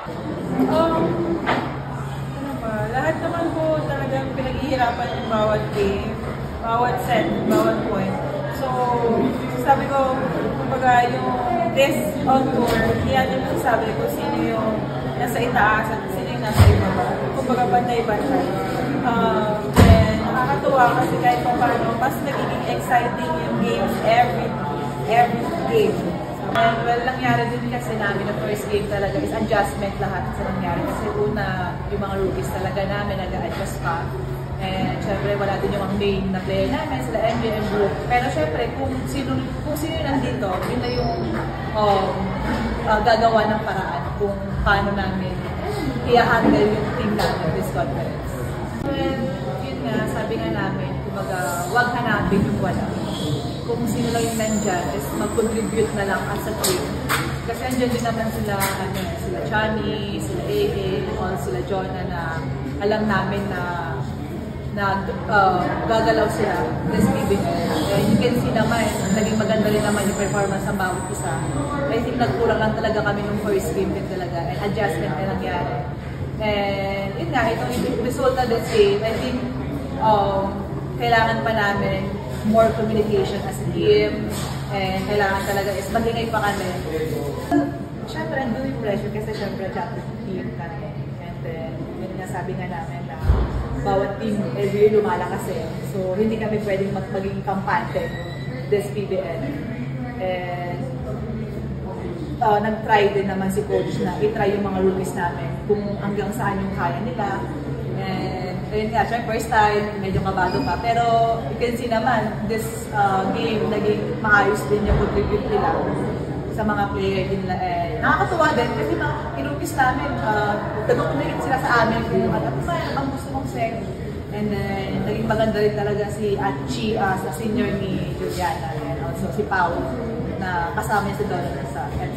Ano ba? Lahat naman po talagang pinag-ihirapan yung bawat game, bawat set, bawat point. So, sabi ko, kumbaga yung this on tour, yan yung sabi ko sino yung nasa itaas at sino yung nasa ibaba. Kumbaga bantay-bantay. And nakakatuwa kasi kahit pa paano, mas nagiging exciting yung games every game. And well, nangyari din kasi namin na first game talaga is adjustment lahat sa nangyari. Kasi una, yung mga rookies talaga namin nag-adjust pa. And syempre, wala din yung main na player namin, sila MJ and Brooke. Pero syempre, kung sino nandito, yun na yung gagawa ng paraan kung paano namin i-handle yung team namin this conference. Well, yun nga, sabi nga namin, kumbaga, huwag hanapin yung wala. Kung sino lang yung nandyan, is mag-contribute na lang as a team. Kasi andyan din naman sila, sila Chani, sila AA, all sila Jonah na alam namin na gagalaw sila this PBL. And you can see naman, naging maganda rin naman yung performance ng bawat isa. I think nagkulang lang talaga kami nung first game din talaga and adjustment na nangyari. And yun nga, itong result na this game, I think kailangan pa namin more communication as a team and kailangan talaga is magingay pa kami. Siyempre, andun yung pressure kasi siyempre champion team kami. And then, yun nga sabi nga namin na bawat team every year lumalakas eh. So, hindi kami pwedeng maging kampante this PBL. And nag-try din naman si coach na i-try yung mga rookies namin kung hanggang saan yung kaya nila. And ayun nga, siya first time, medyo kabado pa. Pero you can see naman, this game, naging maayos din yung contribute nila sa mga player din nila. Nakakatuwa din kasi mga rookies namin, nag-communicate sila sa amin kung ano ba ang gusto mong set. And then, naging maganda rin talaga si Chi, sa senior ni Juliana, and also si Pao, na kasama niya si Donovan sa FA.